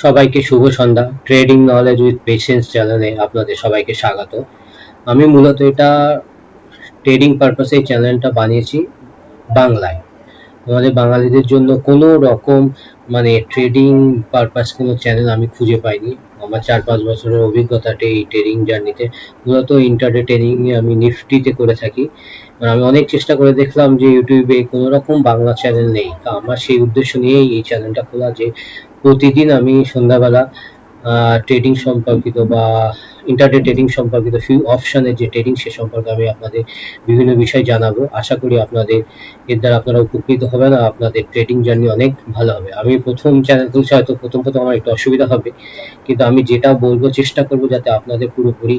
সবাইকে শুভ সন্ধ্যা। Trading knowledge with patience চ্যানেলে আপনাদের সবাইকে স্বাগত। আমি মূলত এটা ট্রেডিং পারপাসে এই চ্যানেলটা বানিয়েছি বাংলায়। আমাদের বাঙালিদের জন্য কোনো রকম ট্রেডিং পারপাস কোনো চ্যানেল আমি খুঁজে পাইনি। আমার 4-5 বছরের অভিজ্ঞতাতে এই ট্রেডিং জার্নিতে মূলত ইন্টারডে ট্রেডিং আমি নিফটিতে করে থাকি। আমি অনেক চেষ্টা করে দেখলাম যে ইউটিউবে কোনো রকম বাংলা চ্যানেল নেই। তো আমার সেই উদ্দেশ্য নিয়েই এই চ্যানেলটা খোলা, যে প্রতিদিন আমি সন্ধ্যাবেলা ট্রেডিং সম্পর্কিত বা ইন্টারডে ট্রেডিং সম্পর্কিত ফিউ অপশনের যে ট্রেডিং সে সম্পর্কে আমি আপনাদের বিভিন্ন বিষয় জানাবো। আশা করি আপনাদের এর দ্বারা আপনারা উপকৃত হবেন আর আপনাদের ট্রেডিং জার্নি অনেক ভালো হবে। আমি প্রথম চ্যানেল খুলছি, হয়তো প্রথম আমার একটু অসুবিধা হবে, কিন্তু আমি যেটা বলবো চেষ্টা করবো যাতে আপনাদের পুরোপুরি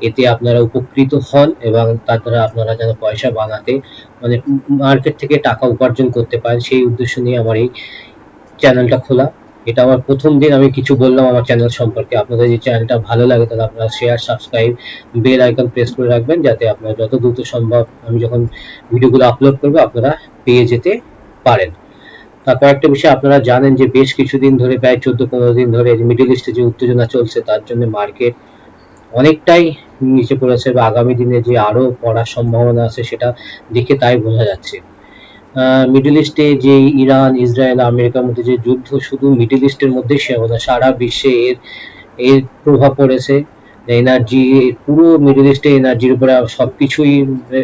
এতে আপনারা উপকৃত হন এবং তার দ্বারা আপনারা যেন পয়সা বানাতে মার্কেট থেকে টাকা উপার্জন করতে পারেন, সেই উদ্দেশ্য নিয়ে আমার এই চ্যানেলটা খোলা। এটা আমার প্রথম দিন আমি কিছু বললাম আমার চ্যানেল সম্পর্কে। আপনাদের যদি চ্যানেলটা ভালো লাগে তাহলে আপনারা share, subscribe, bell icon press করে রাখবেন, যাতে আপনারা যত দ্রুত সম্ভব আমি যখন ভিডিওগুলো আপলোড করবো আপনারা পেয়ে যেতে পারেন। তারপর একটা বিষয়, আপনারা জানেন যে বেশ কিছুদিন ধরে, প্রায় 14-15 দিন ধরে মিডল ইস্টে যে উত্তেজনা চলছে তার জন্য মার্কেট অনেকটাই নিচে পড়েছে বা আগামী দিনে যে আরো পড়ার সম্ভাবনা আছে সেটা দেখে তাই বোঝা যাচ্ছে। মিডল ইস্টে যে ইরান, ইসরায়েল, আমেরিকার মধ্যে যে যুদ্ধ শুধু মিডল ইস্টের মধ্যেই সীমাবদ্ধ, সারা বিশ্বে এর এর প্রভাব পড়েছে। এনার্জি, পুরো মিডল ইস্টে এনার্জির উপরে সবকিছুই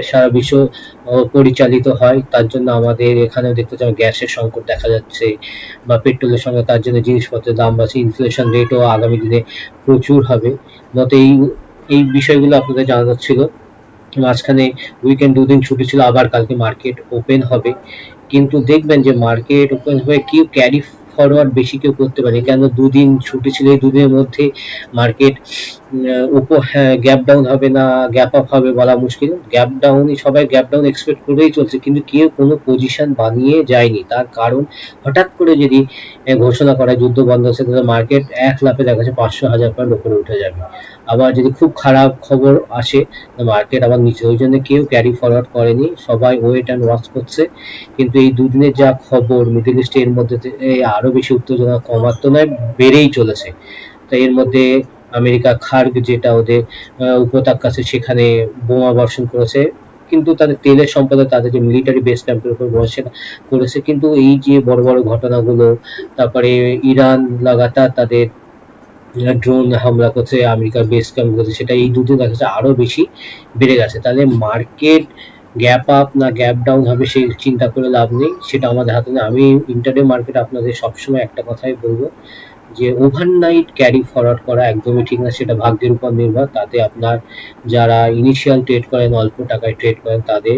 সারা বিশ্ব পরিচালিত হয়। তার জন্য আমাদের এখানেও দেখতে চাই গ্যাসের সংকট দেখা যাচ্ছে বা পেট্রোলের সঙ্গে, তার জন্য জিনিসপত্রের দাম বাড়ছে, ইনফ্লেশন রেটও আগামী দিনে প্রচুর হবে। মত এই এই বিষয়গুলো আপনাদের জানানো ছিল। মাঝখানে উইকেন্ড 2 দিন ছুটি ছিল, আবার কালকে মার্কেট ওপেন হবে, কিন্তু দেখবেন যে মার্কেট ওপেন হয়ে কেউ ক্যারি ফরওয়ার্ড বেশি কেউ করতে পারে, কেন 2 দিন ছুটি ছিল, এই 2 দিনের মধ্যে মার্কেট গ্যাপ ডাউন হবে না গ্যাপ আপ হবে বলা মুশকিল। গ্যাপ ডাউনই সবাই গ্যাপ ডাউন এক্সপেক্ট করেই চলছে, কিন্তু কেউ কোনো পজিশন বানিয়ে যায়নি। তার কারণ হঠাৎ করে যদি ঘোষণা করা যুদ্ধ বন্ধ হচ্ছে তাহলে মার্কেট এক লাফে দেখা যাচ্ছে 500-1000 পয়েন্ট উপরে উঠে যাবে। আবার যদি খুব খারাপ খবর আসে মার্কেট আবার নিচে, ওই জন্য কেউ ক্যারি ফরওয়ার্ড করেনি, সবাই ওয়েট অ্যান্ড ওয়াচ করছে। কিন্তু এই 2 দিনের যা খবর মিডল ইস্টে, এর মধ্যে আরো বেশি উত্তেজনা কমার তো নয়, বেড়েই চলেছে। তো এর মধ্যে আমেরিকা খার্গ, যেটা ওদের উপত্যকা আছে, সেখানে বোমা বর্ষণ করেছে, কিন্তু তাদের তেলের সম্পদে তাদের যে মিলিটারি বেস ক্যাম্পের উপর বর্ষণ করেছে। কিন্তু এই যে বড় বড় ঘটনাগুলো, তারপরে ইরান লাগাতার তাদের ড্রোন হামলা করছে, আমেরিকার বেস ক্যাম্প করছে, সেটা এই 2 দিন দেখা যাচ্ছে আরো বেশি বেড়ে গেছে। তাহলে মার্কেট গ্যাপ আপ না গ্যাপ ডাউন হবে সেই চিন্তা করে লাভ নেই, সেটা আমাদের হাতে নেই। আমি ইন্টারডে মার্কেট আপনাদের সবসময় একটা কথাই বলবো, যে ওভারনাইট ক্যারি ফরওয়ার্ড করা একদমই ঠিক না, সেটা ভাগ্যের উপর নির্ভর। তাতে আপনার যারা ইনিশিয়াল ট্রেড করেন, অল্প টাকায় ট্রেড করেন, তাদের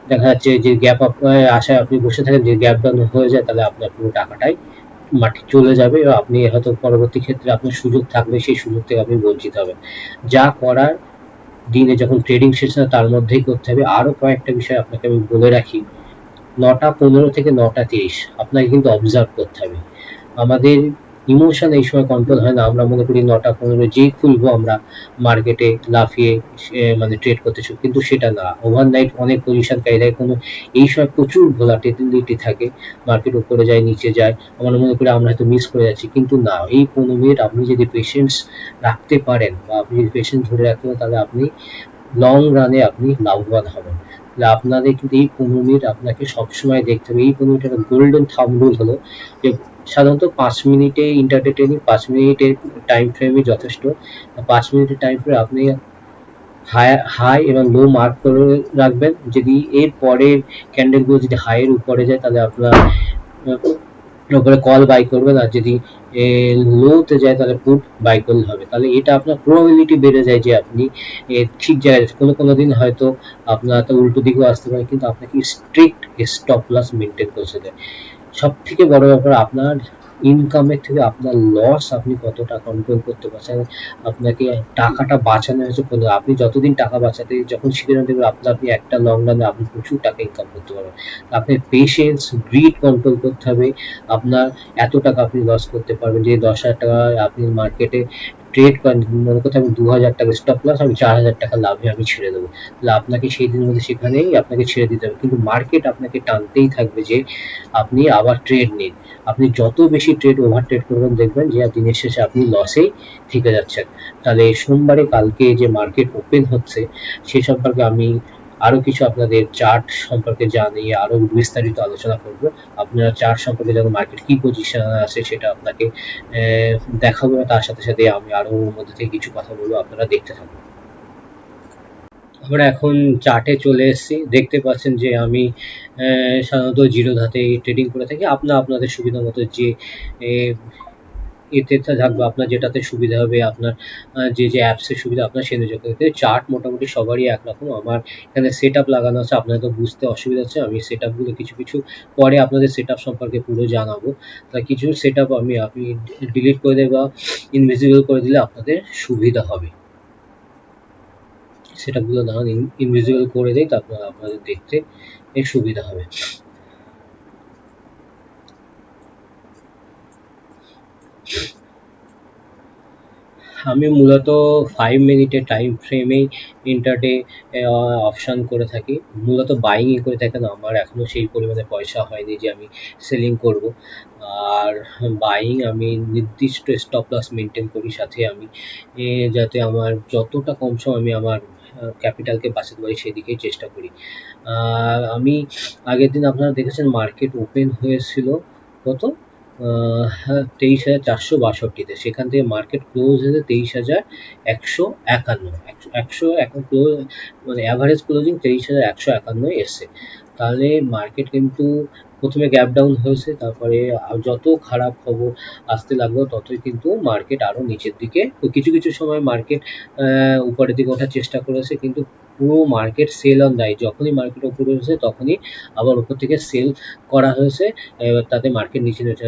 দেখা যাচ্ছে যে গ্যাপ আপ আশায় আপনি বসে থাকেন, যে গ্যাপ ডাউন হয়ে যায় তাহলে আপনার পুরো টাকাটাই মাটি চলে যাবে এবং আপনি হয়তো পরবর্তী ক্ষেত্রে আপনার সুযোগ থাকবে, সেই সুযোগ থেকে আপনি বঞ্চিত হবেন। যা করার দিনে যখন ট্রেডিং সেশন তার মধ্যেই করতে হবে। আরো কয়েকটা বিষয় আপনাকে আমি বলে রাখি, 9টা 15 থেকে 9টা 30 আপনাকে কিন্তু অবজার্ভ করতে হবে। আমাদের ইমোশন এই সময় কন্ট্রোল হয় না, আমরা মনে করি 9টা 15 যেই খুলবো আমরা মার্কেটে লাফিয়ে ট্রেড করতে শুরু, কিন্তু সেটা না। ওভারনাইট অনেক পজিশন ক্যারি কোনো, এই সময় প্রচুর ভোলাটিলিটি থাকে, মার্কেট উপরে যায় নিচে যায়, আমরা মনে করি আমরা হয়তো মিস করে যাচ্ছি, কিন্তু না। এই 15 মিনিট আপনি যদি পেশেন্স রাখতে পারেন বা আপনি যদি পেশেন্স ধরে রাখতে পারেন, তাহলে আপনি লং রানে আপনি লাভবান হবেন। তাহলে আপনাদের কিন্তু এই 15 মিনিট আপনাকে সবসময় দেখতে হবে। এই 15 মিনিট একটা গোল্ডেন থাম্ব রুল হলো যে সাধারণত 5 মিনিটে ইন্টারডে ট্রেডিং, 5 মিনিটের টাইম ফ্রেমই যথেষ্ট। 5 মিনিটের টাইম ফ্রেম আপনি হাই এবং লো মার্ক করে রাখবেন। যদি এর পরের ক্যান্ডেলগুলো যদি হাইয়ের উপরে যায় তাহলে আপনার উপরে কল বাই করবেন, আর যদি লোতে যায় তাহলে পুট বাই করলে হবে। তাহলে এটা আপনার প্রবাবিলিটি বেড়ে যায় যে আপনি ঠিক জায়গায়, কোনো দিন হয়তো আপনার তো উল্টো দিকেও আসতে পারে, কিন্তু আপনাকে স্ট্রিক্ট স্টপ লস মেনটেন করতে দেয়। সব থেকে বড় ব্যাপার, আপনার ইনকামের থেকে আপনার লস আপনি কতটা কন্ট্রোল করতে পারছেন। আপনাকে টাকাটা বাঁচানো হয়েছে কোথাও, আপনি যতদিন টাকা বাঁচাতে যখন শিখে যান দেখবেন আপনি একটা লং রানে আপনি প্রচুর টাকা ইনকাম করতে পারবেন। আপনার পেশেন্স, গ্রিড কন্ট্রোল করতে হবে। আপনার এত টাকা আপনি লস করতে পারবেন, যে 10,000 টাকা আপনি মার্কেটে ট্রেড করেন, মনে করতে আমি 2000 টাকা স্টপ লস, আমি 4000 টাকা লাভে আমি ছেড়ে দেবো, তাহলে আপনাকে সেই দিনের মধ্যে সেখানেই আপনাকে ছেড়ে দিতে হবে। কিন্তু মার্কেট আপনাকে টানতেই থাকবে যে আপনি আবার ট্রেড নিন। আপনি যত বেশি ট্রেড ওভার ট্রেড করবেন দেখবেন যে দিনের শেষে আপনি লসেই থেকে যাচ্ছেন। তাহলে সোমবারে কালকে যে মার্কেট ওপেন হচ্ছে সে সম্পর্কে আমি আরো কিছু আপনাদের চার্ট সম্পর্কে জানিয়ে আরো বিস্তারিত আলোচনা করব। আপনারা চার্ট সম্পর্কে যেন মার্কেট কি পজিশন আছে সেটা আপনাকে দেখাবো, তার সাথে সাথে আমি আরো ওর মধ্যে থেকে কিছু কথা বলবো, আপনারা দেখতে থাকুন। আমরা এখন চার্টে চলে এসেছি, দেখতে পাচ্ছেন যে আমি সাধারণত জিরো ধাতে ট্রেডিং করে থাকি। আপনাদের সুবিধা মতো যে এতে থাকবে, আপনার যেটাতে সুবিধা হবে, আপনার যে অ্যাপসের সুবিধা আপনার সেই অনুযায়ী করতে। চার্ট মোটামুটি সবারই একরকম। আমার এখানে সেট আপ লাগানো আছে, আপনাদের তো বুঝতে অসুবিধা হচ্ছে, আমি সেট আপগুলো কিছু কিছু পরে আপনাদের সেট আপ সম্পর্কে পুরো জানাবো। তা কিছু সেট আপ আপনি ডিলিট করে দেবে বা ইনভিজিবল করে দিলে আপনাদের সুবিধা হবে। সেট আপগুলো ধরুন ইনভিজিবল করে দেয়, তো আপনাদের দেখতে সুবিধা হবে। আমি মূলত 5 মিনিটের টাইম ফ্রেমেই ইন্টারডে অপশন করে থাকি, মূলত বাইং করে থাকি না, আমার এখনো সেই পরিমাণে পয়সা হয়নি যে আমি সেলিং করব। আর বাইং আমি নির্দিষ্ট স্টপ লস মেনটেন করি, সাথে আমি যাতে আমার যতটা কম সময় আমি আমার ক্যাপিটালকে বাঁচাতে পারি সেদিকেই চেষ্টা করি। আমি আগের দিন আপনারা দেখেছেন মার্কেট ওপেন হয়েছিল কত, 23,462-তে, সেখান থেকে মার্কেট ক্লোজ হয়েছে 23,151, এখন ক্লোজ মানে অ্যাভারেজ ক্লোজিং 23,151 এসছে। তাহলে মার্কেট কিন্তু প্রথমে গ্যাপ ডাউন হয়েছে, তারপরে যত খারাপ খবর আসতে লাগলো ততই কিন্তু মার্কেট আরো নিচের দিকে, তো কিছু কিছু সময় মার্কেট উপরের দিকে ওঠার চেষ্টা করেছে, কিন্তু পুরো মার্কেট সেল অন দেয়, যখনই মার্কেট উপরে উঠেছে তখনই আবার উপর থেকে সেল করা হয়েছে, তাতে মার্কেট নিচে নেমে।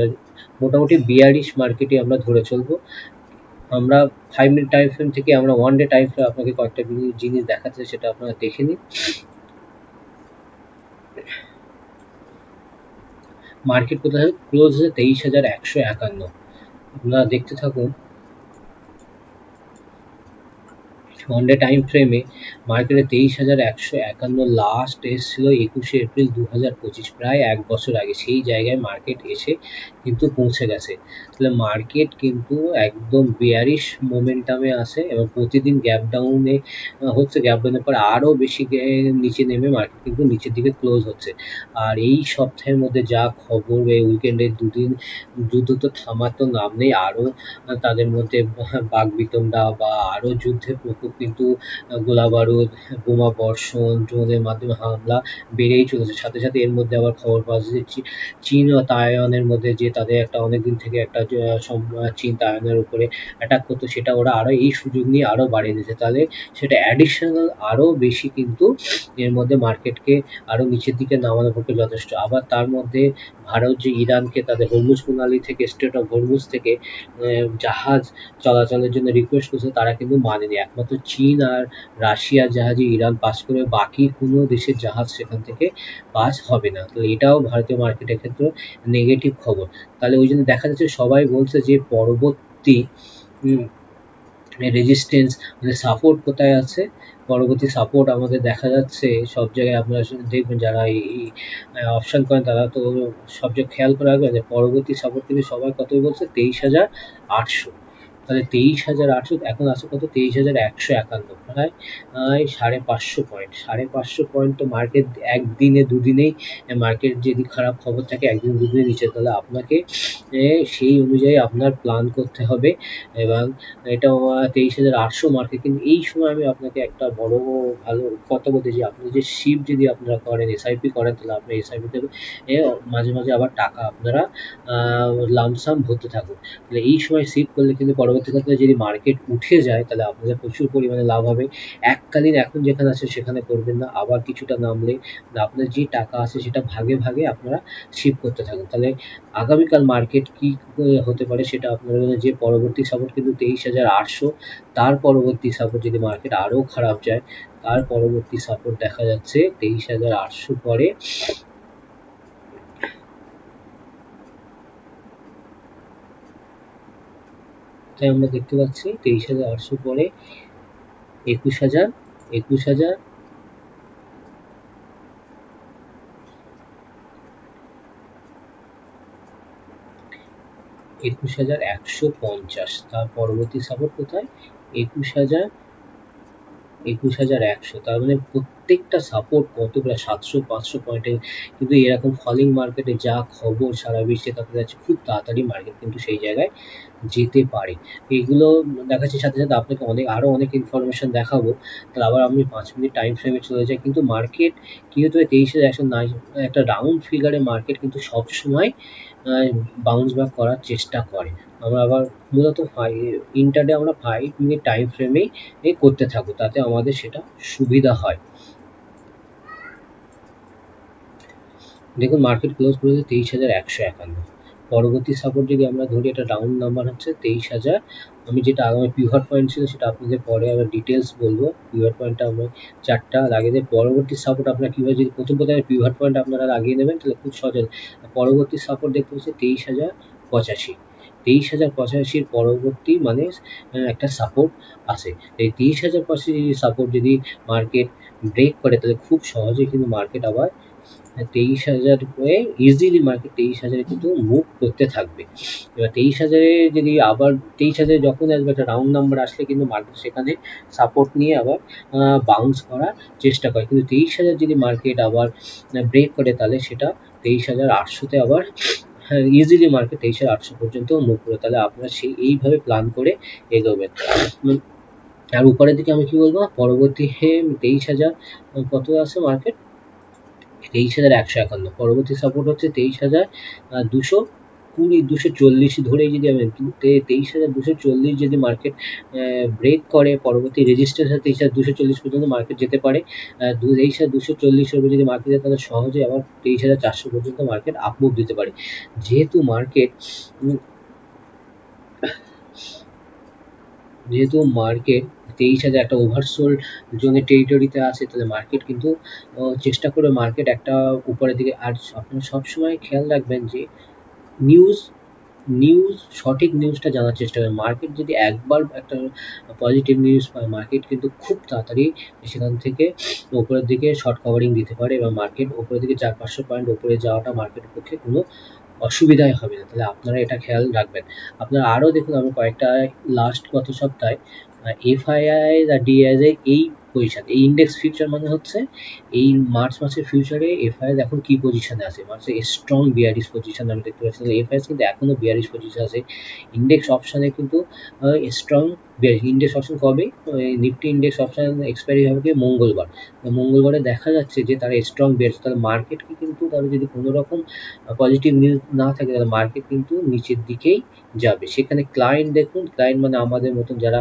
মোটামুটি বিয়ারিশ মার্কেটই আমরা ধরে চলবো। আমরা 5 মিনিট টাইম ফ্রেম থেকে আমরা 1 ডে টাইম ফ্রেম আপনাকে কয়েকটা জিনিস দেখাচ্ছে, সেটা আপনারা দেখে নিন। মার্কেট কোথায় ক্লোজ হয়েছে 23,151, আপনারা দেখতে থাকুন। 1 ডে টাইম ফ্রেমে মার্কেটে 23,151 লাস্ট এসেছিল 21শে এপ্রিল 2025, প্রায় 1 বছর আগে। সেই জায়গায় মার্কেট এসে কিন্তু পৌঁছে গেছে। তাহলে মার্কেট কিন্তু একদম বেয়ারিশ মোমেন্টামে আছে এবং প্রতিদিন গ্যাপ ডাউনে হচ্ছে, গ্যাপ ডাউনের পর আরও বেশি নিচে নেমে মার্কেট কিন্তু নিচের দিকে ক্লোজ হচ্ছে। আর এই সপ্তাহের মধ্যে যা খবর, এই উইকেন্ডের দুদিন যুদ্ধ তো থামার তো নাম নেই, আরও তাদের মধ্যে বাকবিতণ্ডা বা আরও যুদ্ধের প্রকোপ কিন্তু গোলাবারুদ, বোমা বর্ষণ, ড্রোনের মাধ্যমে হামলা বেড়েই চলেছে। সাথে সাথে এর মধ্যে আবার খবর পাওয়া যাচ্ছে চীন ও তাইওয়ানের মধ্যে যে তাদের একটা অনেকদিন থেকে একটা চীন তাইওয়ানের উপরে অ্যাটাক করতো, সেটা ওরা আরও এই সুযোগ নিয়ে আরও বাড়িয়ে দিয়েছে। তাহলে সেটা অ্যাডিশনাল আরও বেশি কিন্তু এর মধ্যে মার্কেটকে আরও নিচের দিকে নামানোর পক্ষে যথেষ্ট। আবার তার মধ্যে ভারত যে ইরানকে তাদের হরমুজ প্রণালী থেকে, স্ট্রেট অফ হরমুজ থেকে জাহাজ চলাচলের জন্য রিকোয়েস্ট করছে, তারা কিন্তু মানেনি। একমাত্র চীন আর রাশিয়ার জাহাজে ইরান পাস করে, বাকি কোনো দেশের জাহাজ সেখান থেকে পাস হবে না। তো এটাও ভারতীয় মার্কেটের ক্ষেত্রে নেগেটিভ খবর। তাহলে ওই জন্য দেখা যাচ্ছে সবাই বলছে যে পরবর্তী রেজিস্ট্যান্স মানে সাপোর্ট কোথায় আছে, পরবর্তী সাপোর্ট আমাদের দেখা যাচ্ছে সব জায়গায়। আপনারা দেখবেন যারা এই অপশন করেন তারা তো সব জায়গায় খেয়াল করে রাখবেন যে পরবর্তী সাপোর্ট কিন্তু সবাই কতই বলছে, 23,800। তাহলে 23,800 এখন আছে কত, 23,151, প্রায় 550 পয়েন্ট। 550 পয়েন্ট তো মার্কেট একদিনে দুদিনেই, মার্কেট যদি খারাপ খবর থাকে একদিন দুদিনে নিচে, তাহলে আপনাকে সেই অনুযায়ী আপনার প্ল্যান করতে হবে। এবং এটা 23,800 মার্কেট, কিন্তু এই সময় আমি আপনাকে একটা বড় ভালো কথা বলতে চাই, আপনি যে শিপ যদি আপনারা করেন, এসআইপি করেন, তাহলে আপনার এসআইপিতে মাঝে মাঝে আবার টাকা আপনারা লামসাম ভরতে থাকুন। তাহলে এই সময় শিপ করলে কিন্তু পরবর্তী ক্ষেত্রে যদি মার্কেট উঠে যায় তাহলে আপনাদের প্রচুর পরিমাণে লাভ হবে। এককালীন এখন যেখানে আছে সেখানে করবেন না, আবার কিছুটা নামলে আপনার যে টাকা আছে সেটা ভাগে ভাগে আপনারা শিপ করতে থাকুন। তাহলে আগামীকাল মার্কেট কি হতে পারে সেটা আপনারা, যে পরবর্তী সাপোর্ট কিন্তু 23,800, তার পরবর্তী সাপোর্ট যদি মার্কেট আরও খারাপ যায়, তার পরবর্তী সাপোর্ট দেখা যাচ্ছে 23,800 পরে সপ্তাহে আমরা দেখতে পাচ্ছি 23,800 পরে 21,000, 21,000, 21,150। তার পরবর্তী সাপোর্ট কোথায়? 21,000, 21,100। তার মানে প্রত্যেকটা সাপোর্ট কত প্রায় 700-500 পয়েন্টের। কিন্তু এরকম ফলিং মার্কেটে যা খবর সারা বিশ্বে তাতে যাচ্ছে খুব তাড়াতাড়ি মার্কেট কিন্তু সেই জায়গায় যেতে পারে। এগুলো দেখাচ্ছি, সাথে সাথে আপনাকে আরো অনেক ইনফরমেশন দেখাবো। তাহলে আবার আমি 5 মিনিট টাইম ফ্রেমে চলে যাই। কিন্তু মার্কেট কি হতে হয়, 23,100 একটা রাউন্ড ফিগারে মার্কেট কিন্তু সবসময় বাউন্স ব্যাক করার চেষ্টা করে। আমরা আবার মূলত ইন্টারডে আমরা 5 মিনিট টাইম ফ্রেমেই করতে থাকবো, তাতে আমাদের সেটা সুবিধা হয়। দেখুন মার্কেট ক্লোজ করেছে 23,151। পরবর্তী সাপোর্ট যদি আমরা ধরি, এটা রাউন্ড নাম্বার হচ্ছে 23,000। আমি যেটা আগামী পিভট পয়েন্ট ছিল সেটা আপনাদের পরে আবার ডিটেলস বলবো। পিভট পয়েন্টটা আমরা 4টা লাগিয়ে দেয়। পরবর্তী সাপোর্ট আপনারা কীভাবে, যদি প্রথম পিভট পয়েন্ট আপনারা লাগিয়ে নেবেন তাহলে খুব সহজ। পরবর্তী সাপোর্ট দেখতে পাচ্ছি 23,085। 23,085 পরবর্তী মানে একটা সাপোর্ট আসে। এই 23,085 সাপোর্ট যদি মার্কেট ব্রেক করে তাহলে খুব সহজে কিন্তু মার্কেট আবার 23,000 হয়ে ইজিলি মার্কেট 23,000 কিন্তু মুভ করতে থাকবে। এবার 23,000 যদি আবার 23,000 যখন আসবে, একটা রাউন্ড নাম্বার আসলে কিন্তু মার্কেট সেখানে সাপোর্ট নিয়ে আবার বাউন্স করার চেষ্টা করে। কিন্তু 23,000 যদি মার্কেট আবার ব্রেক করে তাহলে সেটা 23,800-তে আবার ইজিলি মার্কেট 23,800 পর্যন্ত মুভ করে। তাহলে আপনারা এইভাবে প্ল্যান করে এগোবেন। আর উপরের দিকে আমি কি বলবো, পরবর্তী 23,000 কত আছে মার্কেট, 23,151। পরবর্তী সাপোর্ট হচ্ছে 23,220, 240 ধরেই যদি আমি 23,240 যদি মার্কেট ব্রেক করে, পরবর্তী রেজিস্ট্যান্স 23,240 পর্যন্ত মার্কেট যেতে পারে। 23,240 যদি মার্কেট যায় তাহলে সহজে আবার 23,400 পর্যন্ত মার্কেট আপমুভ দিতে পারে। যেহেতু মার্কেট 23,000 একটা ওভারসোল্ড জোনের টেরিটরিতে আছে, তাহলে মার্কেট কিন্তু চেষ্টা করে মার্কেট একটা উপরের দিকে। আর আপনারা সবসময় খেয়াল রাখবেন যে সঠিক নিউজটা জানার চেষ্টা করেন। মার্কেট যদি একবার একটা পজিটিভ নিউজ পায়, মার্কেট কিন্তু খুব তাড়াতাড়ি সেখান থেকে উপরের দিকে শর্ট কভারিং দিতে পারে এবং মার্কেট উপরের দিকে 400-500 পয়েন্ট উপরে যাওয়াটা মার্কেটের পক্ষে কোনো অসুবিধাই হবে না। তাহলে আপনারা এটা খেয়াল রাখবেন। আপনারা আরও দেখুন, আমি কয়েকটা গত সপ্তাহে এফআইআই আর ডিআইএস এর এই পজিশন, এই ইন্ডেক্স ফিউচার মানে হচ্ছে এই মার্চ মাসের ফিউচারে এফআইআই এখন কি পজিশনে আছে, মার্চে স্ট্রং বিয়ারিশ পজিশন আমি দেখতে পাচ্ছি। এফআইআই কিন্তু এখনো বিয়ারিশ পজিশন আছে। ইন্ডেক্স অপশানে কিন্তু স্ট্রং বিয়ারিশ। ইন্ডেক্স অপশন কবে, নিফটি ইন্ডেক্স অপশন এক্সপায়ারি হবে কি মঙ্গলবার। মঙ্গলবারে দেখা যাচ্ছে যে তারা স্ট্রং বিয়ারিশ। তাহলে মার্কেটকে কিন্তু তারা যদি কোনো রকম পজিটিভ নিউজ না থাকে তাহলে মার্কেট কিন্তু নিচের দিকেই যাবে। সেখানে ক্লায়েন্ট দেখুন, ক্লায়েন্ট মানে আমাদের মতন যারা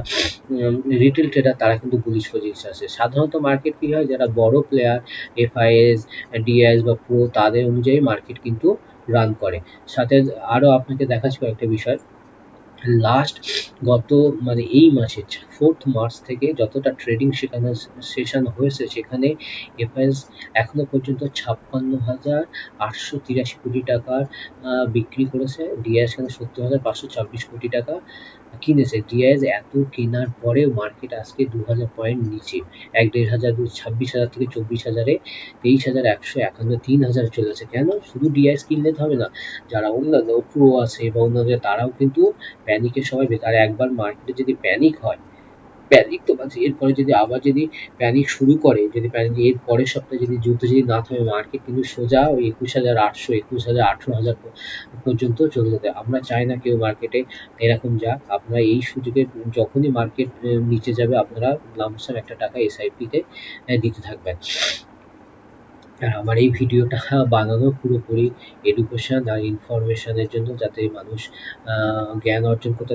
রিটেল ট্রেডার তারা কিন্তু বুলিশ পজিশন আছে। সাধারণত মার্কেট কি হয়, যারা বড় প্লেয়ার এফআইএস, ডিআইএস বা প্রো তাদের অনুযায়ী মার্কেট কিন্তু রান করে। সাথে আরও আপনাকে দেখাচ্ছি কয়েকটা বিষয়। গত মানে এই মাসে 4th মার্চ থেকে যতটা ট্রেডিং সেশন হয়েছে সেখানে এফআইএস এখনো পর্যন্ত 56,883 কোটি টাকার বিক্রি করেছে। ডিআইএস 70,526 কোটি টাকা কিনেছে। ডিআইএস এত কেনার পরেও মার্কেট আজকে 2,000 পয়েন্ট নিচে, 1,500, 26,000 থেকে 24,000-এ 23,151, 3,000 চলে আসে। কেন? শুধু ডিআইএস কিনলে তো হবে না, যারা অন্যান্য প্রো আছে বা অন্যান্য তারাও কিন্তু প্যানিকের সময় আর একবার মার্কেটে যদি প্যানিক হয়, প্যানিক তো বাজে, এরপরে যদি আবার যদি প্যানিক শুরু করে, যদি প্যানিক এর পরের সপ্তাহে যদি যুদ্ধ যদি না থামে, মার্কেট কিন্তু সোজা ওই 21,800, 21,000, 18,000 পর্যন্ত চলে যেতে। আমরা চাই না কেউ মার্কেটে এরকম যাক। আপনারা এই সুযোগে যখনই মার্কেট নিচে যাবে আপনারা লামসাম একটা টাকা এসআইপিতে দিতে থাকবেন। আর আমার এই ভিডিওটা বানানো পুরোপুরি এডুকেশন আর ইনফরমেশনের জন্য, যাতে মানুষ জ্ঞান অর্জন করতে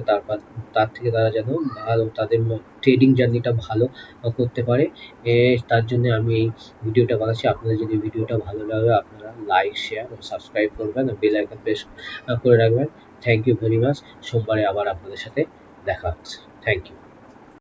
তার থেকে তারা যেন ভালো তাদের ট্রেডিং জার্নিটা ভালো করতে পারে। তার জন্য আমি এই ভিডিওটা বানাচ্ছি। আপনাদের যদি ভিডিওটা ভালো লাগে আপনারা লাইক, শেয়ার ও সাবস্ক্রাইব করবেন, বেল আইকন প্রেস করে রাখবেন। Thank you very much. সোমবারে আবার আপনাদের সাথে দেখা হচ্ছে। Thank you.